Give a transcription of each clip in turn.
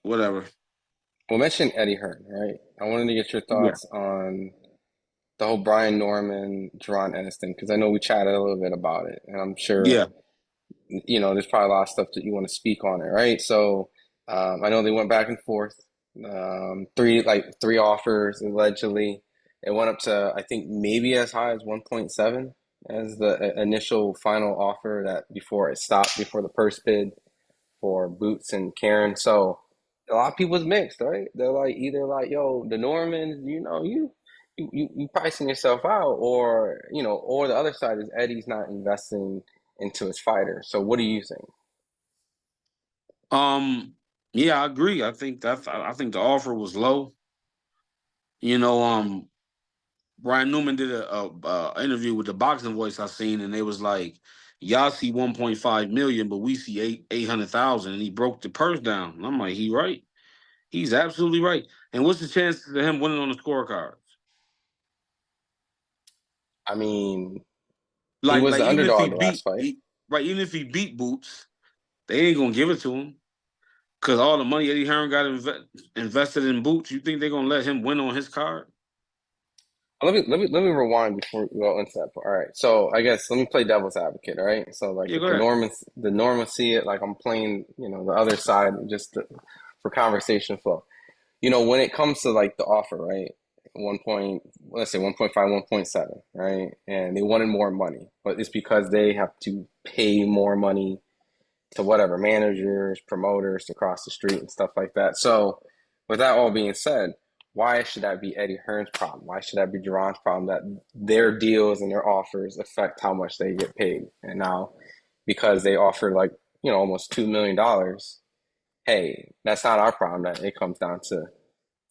whatever. We'll mention Eddie Hearn, right? I wanted to get your Yeah, thoughts on the whole Brian Norman, Jaron Ennis thing, because I know we chatted a little bit about it, and I'm sure, yeah. there's probably a lot of stuff that you want to speak on it, right? So, I know they went back and forth, three offers allegedly. It went up to, I think, maybe as high as 1.7 as the initial final offer that before it stopped, before the purse bid for Boots and Karen. So a lot of people's mixed, right? They're like either like, yo, the Normans, you pricing yourself out, or the other side is Eddie's not investing into his fighter. So what do you think? Um, yeah, I agree. I think the offer was low. You know, Brian Newman did a interview with the Boxing Voice I seen, and they was like, "Y'all see 1.5 million, but we see 800,000," and he broke the purse down. And I'm like, he right. He's absolutely right. And what's the chances of him winning on the scorecard? I mean, he was Like the even if he underdog the last fight. right, even if he beat Boots, they ain't gonna give it to him because all the money Eddie Hearn got invested in Boots. You think they're gonna let him win on his card? Let me rewind before we go into that part. All right. So I guess let me play devil's advocate, all right? So like Yeah, if go ahead. the Normans see it, like I'm playing, the other side for conversation flow. When it comes to like the offer, right? Let's say 1.5, 1.7, right? And they wanted more money, but it's because they have to pay more money to whatever managers, promoters to cross the street and stuff like that. So, with that all being said, why should that be Eddie Hearn's problem? Why should that be Duran's problem that their deals and their offers affect how much they get paid? And now, because they offer like, almost $2 million, hey, that's not our problem that it comes down to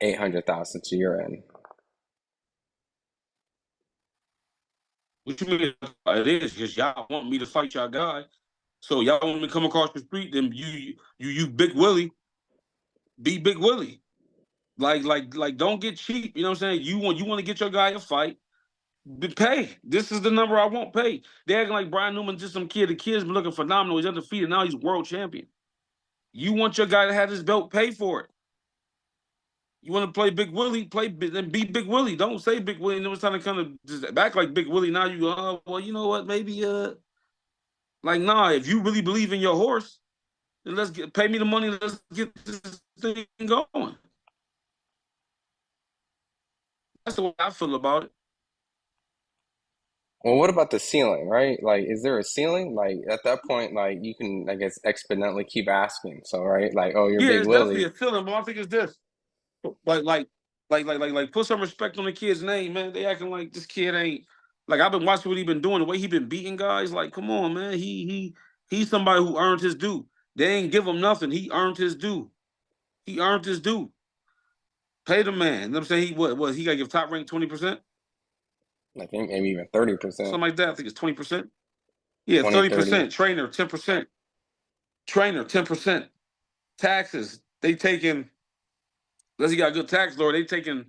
800,000 to your end. What you mean? It is because y'all want me to fight y'all guy. So y'all want me to come across the street, then you Big Willie, be Big Willie. Like don't get cheap. You know what I'm saying? You want to get your guy a fight, pay. This is the number I won't pay. They acting like Brian Newman just some kid. The kid's been looking phenomenal. He's undefeated. Now he's world champion. You want your guy to have his belt, pay for it. You want to play Big Willie, then be Big Willie. Don't say Big Willie and then it's trying to kind of just back like Big Willie. Now you go, oh, well, you know what? Maybe like nah, if you really believe in your horse, then pay me the money. Let's get this thing going. That's the way I feel about it. Well, what about the ceiling, right? Like, is there a ceiling? Like, at that point, like, you can, I guess, exponentially keep asking. So, right? Like, oh, you're Yeah, Big it's definitely Willie. a feeling, but I think it's this. Like, like, put some respect on the kid's name, man. They acting like this kid ain't like I've been watching what he been doing, the way he been beating guys. Like, come on, man. He's somebody who earned his due. They ain't give him nothing. He earned his due. He earned his due. Pay the man. You know what I'm saying? He what he gotta give top rank 20%? I think maybe even 30%, Something like that. I think it's 20%. Yeah, 20, 30. 30%. Trainer, 10%. Trainer, 10%. Taxes. They taking, unless he got a good tax lawyer, they taking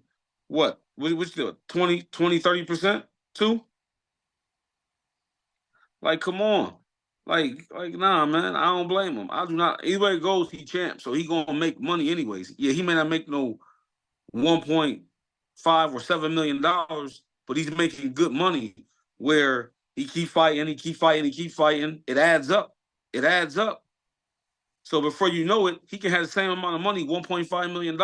what? Which do 30% too? Like, come on. Like, nah, man. I don't blame him. I do not. Anywhere he goes, he champ. So he gonna make money anyways. Yeah, he may not make no 1.5 or $7 million, but he's making good money where he keep fighting, he keep fighting, he keep fighting. It adds up. It adds up. So before you know it, he can have the same amount of money, $1.5 million,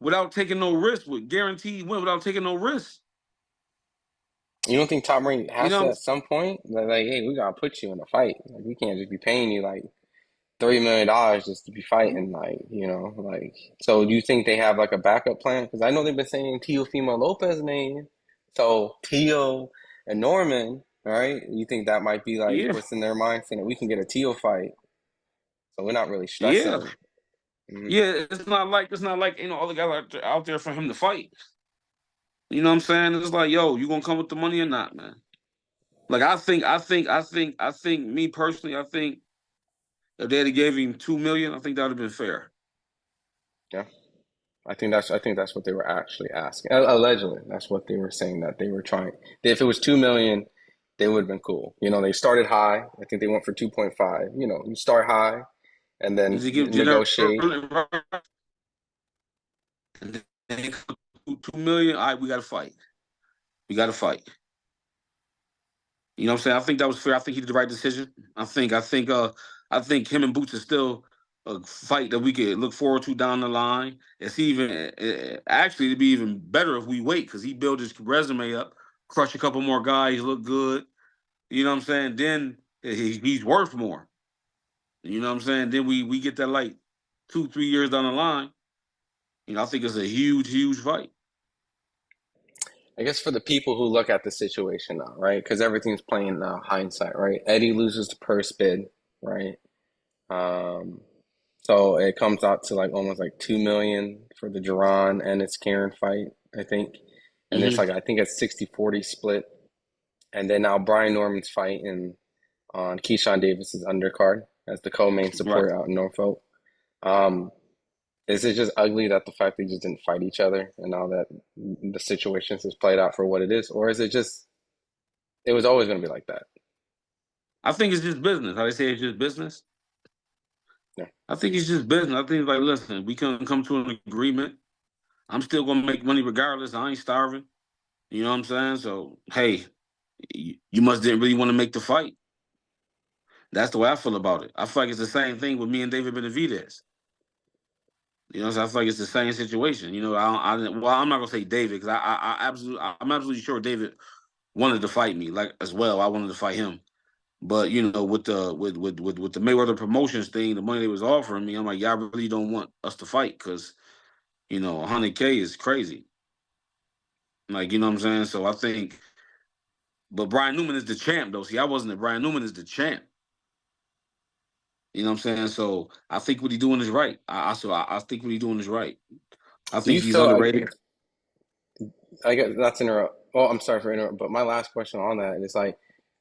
without taking no risk, with guaranteed win, without taking no risk. You don't think Top Rank You has to know, at some point? Like, hey, we gotta put you in a fight. Like, we can't just be paying you like $30 million just to be fighting. Like. So, do you think they have like a backup plan? Because I know they've been saying Teofimo Lopez name. So, Teo and Norman, right? You think that might be like yeah, what's in their mind saying that we can get a Teo fight? So, we're not really yeah, stressing. Mhm. yeah. It's not like other guys out there for him to fight. You know what I'm saying? It's like, yo, you gonna come with the money or not, man? Like I think me personally, I think if they had gave him 2 million, I think that would have been fair. Yeah. I think that's what they were actually asking. Allegedly, that's what they were saying that they were trying. If it was 2 million, they would have been cool. They started high. I think they went for 2.5. You start high, and then Does he give negotiate. Jaron and then $2 million? All right, we got to fight. We got to fight. You know what I'm saying? I think that was fair. I think he did the right decision. I think him and Boots is still a fight that we could look forward to down the line. It's even actually it'd be even better if we wait because he built his resume up, crush a couple more guys, look good. You know what I'm saying? Then he's worth more. You know what I'm saying? Then we get that like 2-3 years down the line. You know, I think it's a huge fight. I guess for the people who look at the situation now, right? Because everything's playing hindsight, right? Eddie loses the purse bid, right? Um, so it comes out to like almost like 2 million for the Jaron and its Karen fight, I think. And it's Mm-hmm. like I think it's 60-40 split. And then now Brian Norman's fighting on Keyshawn Davis's undercard as the co-main Right. support out in Norfolk. Um, is it just ugly that the fact they just didn't fight each other and all that the situations has played out for what it is, or is it just it was always going to be like that? I think it's just business. How they say it's just business. Yeah. I think it's just business. I think it's like, listen, we can come to an agreement. I'm still gonna make money regardless. I ain't starving. You know what I'm saying? So hey, you must didn't really want to make the fight. That's the way I feel about it. I feel like it's the same thing with me and David Benavidez. You know, so I feel like it's the same situation. You know, well, I'm not gonna say David because I'm absolutely sure David wanted to fight me like as well. I wanted to fight him, but you know, with the Mayweather promotions thing, the money they was offering me, I'm like, y'all really don't want us to fight because you know, 100K is crazy. Like, you know what I'm saying? So I think, but Brian Newman is the champ though. See, I wasn't. Brian Newman is the champ. You know what I'm saying? So I think what he's doing is right. I think what he's doing is right. I Do think you he's feel underrated. I guess not to interrupt. Oh, I'm sorry for interrupt, but my last question on that is like,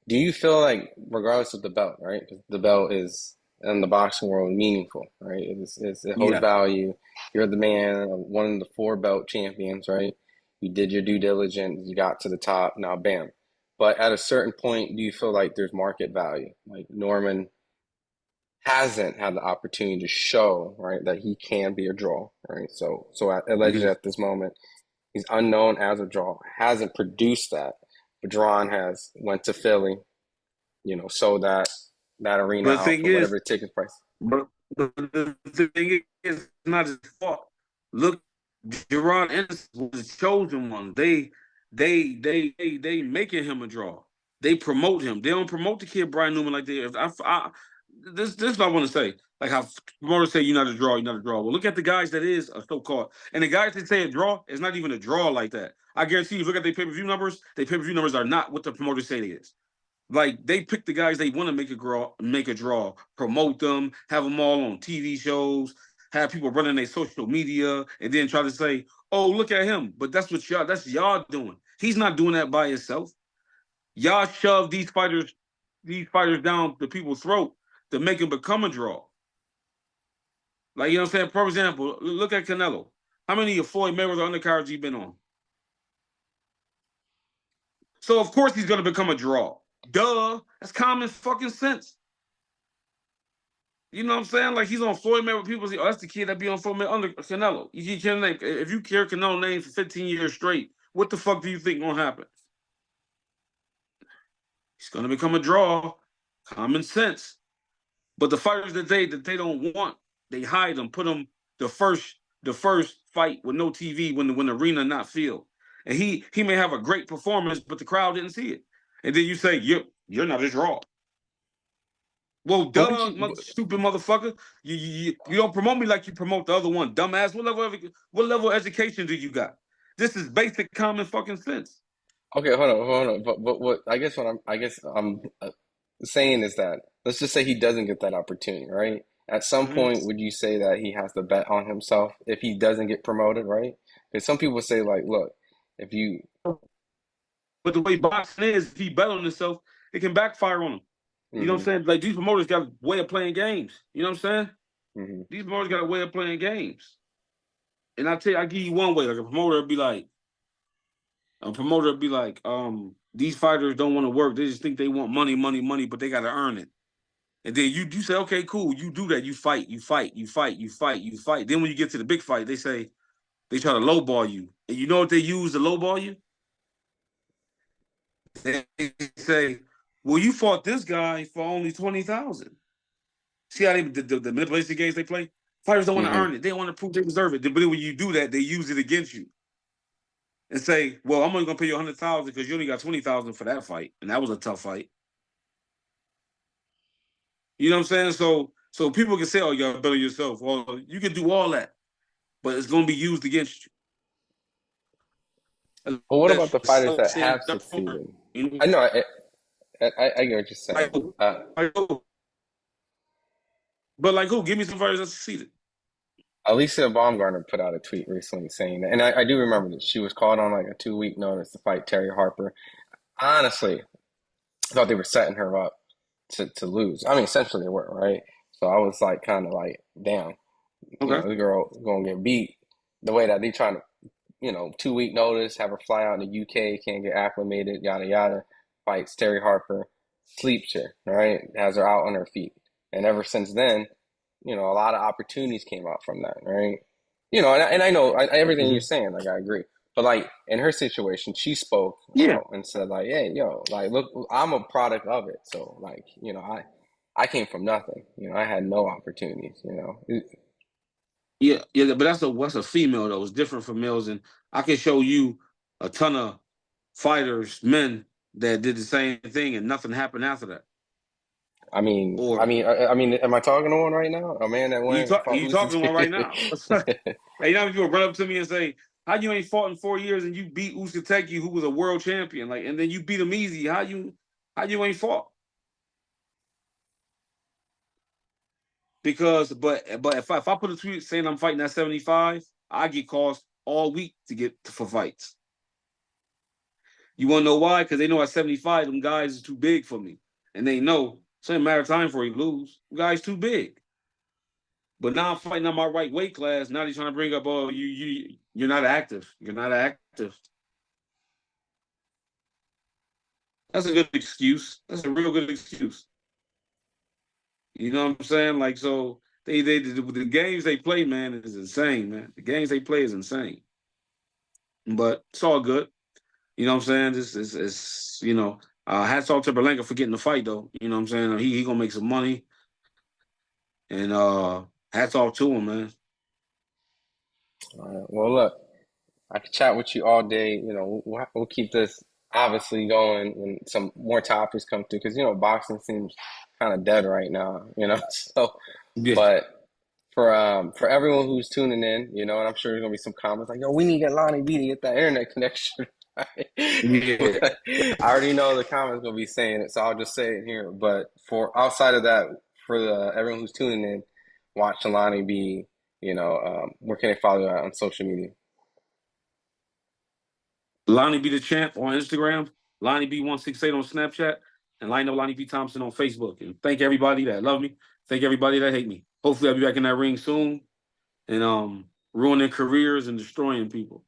do you feel like regardless of the belt, right? 'Cause the belt is in the boxing world meaningful, right? It holds Yeah. value. You're the man, one of the four belt champions, right? You did your due diligence, you got to the top, now bam. But at a certain point, do you feel like there's market value? Like Norman hasn't had the opportunity to show, right, that he can be a draw, right? So allegedly Mhm. at this moment, he's unknown as a draw, hasn't produced that. But Jaron has went to Philly, sold that arena But the out thing for is, whatever ticket price. but the thing is, it's not his fault. Look, Jaron Ennis was the chosen one. They making him a draw. They promote him. They don't promote the kid Brian Newman like they. If this is what I want to say. Like how promoters say you're not a draw, you're not a draw. Well, look at the guys that is a so-called, and the guys that say a draw is not even a draw like that. I guarantee you, look at their pay-per-view numbers. Their pay-per-view numbers are not what the promoters say they is. Like they pick the guys they want to make a draw, promote them, have them all on TV shows, have people running their social media, and then try to say, "Oh, look at him." But that's y'all doing. He's not doing that by himself. Y'all shove these fighters down the people's throat to make them become a draw. Like you know what I'm saying? For example, look at Canelo. How many of Floyd Mayweather undercards he been on? So of course he's gonna become a draw. Duh. That's common fucking sense. You know what I'm saying? Like he's on Floyd Mayweather. People say, "Oh, that's the kid that be on Floyd Mayweather under Canelo." You can't name if you carry Canelo name for 15 years straight. What the fuck do you think gonna happen? He's gonna become a draw. Common sense. But the fighters that they don't want, they hide them. Put them the first fight with no TV when the arena not filled, and he may have a great performance, but the crowd didn't see it. And then you say you're not a draw. Well, What would duh, you? stupid motherfucker. You don't promote me like you promote the other one, dumbass. What level of education do you got? This is basic common fucking sense. Okay, hold on. But what I guess I'm saying is that let's just say he doesn't get that opportunity, right? At some Mhm. point, would you say that he has to bet on himself if he doesn't get promoted, right? Because some people say like, look, if you, But the way boxing is, if he bet on himself, it can backfire on him. You know what I'm hmm saying? Like these promoters got a way of playing games. You know what I'm saying? hmm These promoters got a way of playing games. And I tell you, I give you one way. Like a promoter would be like, these fighters don't want to work. They just think they want money, money, money, but they got to earn it. And then you say, okay, cool, you do that, you fight. Then when you get to the big fight, they say they try to lowball you. And you know what they use to lowball you? They say, well, you fought this guy for only 20,000. See how the manipulation games they play? Fighters don't want to earn it. They don't want to prove they deserve it. But then when you do that, they use it against you and say, well, I'm only gonna pay you 100,000 because you only got 20,000 for that fight, and that was a tough fight. You know what I'm saying? So people can say, oh, you're better yourself. Well, you can do all that, but it's gonna be used against you. But what about That's the fighters that have succeeded? I know, I get what you're saying. But like who? Give me some fighters that succeeded. Alicia Baumgartner put out a tweet recently saying that, and I do remember that she was called on like a 2 week notice to fight Terry Harper. Honestly, I thought they were setting her up to lose. I mean, essentially they were, right? So I was like, kind of like, damn, the girl gonna get beat the way that they trying to, 2 week notice, have her fly out in the UK, can't get acclimated, yada yada. Fights Terry Harper, sleeps her, right? Has her out on her feet, and ever since then, a lot of opportunities came out from that, right? And I know everything you're saying, like I agree. But like in her situation, she spoke and said like, "Hey, like look, I'm a product of it. So like, I came from nothing. I had no opportunities. Yeah, but that's a female though. It's different from males, and I can show you a ton of fighters, men that did the same thing, and nothing happened after that. I mean, am I talking to one right now? A man that went and fought You talking to one right now? Usyk? Hey, people run up to me and say, "How you ain't fought in 4 years and you beat Usyk, who was a world champion? Like, and then you beat him easy. How you ain't fought?" Because, but if I put a tweet saying I'm fighting at 75, I get calls all week to get for fights. You want to know why? Because they know at 75, them guys is too big for me, and they know it's only a matter of time before he lose. The guy's too big. But now I'm fighting on my right weight class. Now he's trying to bring up, oh, you're not active. You're not active. That's a good excuse. That's a real good excuse. You know what I'm saying? Like, so the games they play, man, is insane, man. The games they play is insane. But it's all good. You know what I'm saying? It's hats off to Berlanga for getting the fight though. You know what I'm saying? He gonna make some money. And hats off to him, man. All right. Well, look, I could chat with you all day. We'll keep this obviously going when some more topics come through because boxing seems kind of dead right now. So, Yeah. but for everyone who's tuning in, and I'm sure there's gonna be some comments like, "Yo, we need to get Lonnie B to get that internet connection." Yeah. I already know the comments gonna be saying it, so I'll just say it here. But for outside of that, for everyone who's tuning in, watch Lonnie B. Where can they follow you on social media? Lonnie B the champ on Instagram, Lonnie B168 on Snapchat, and Lonnie B Thompson on Facebook. And thank everybody that love me. Thank everybody that hate me. Hopefully I'll be back in that ring soon and ruining careers and destroying people.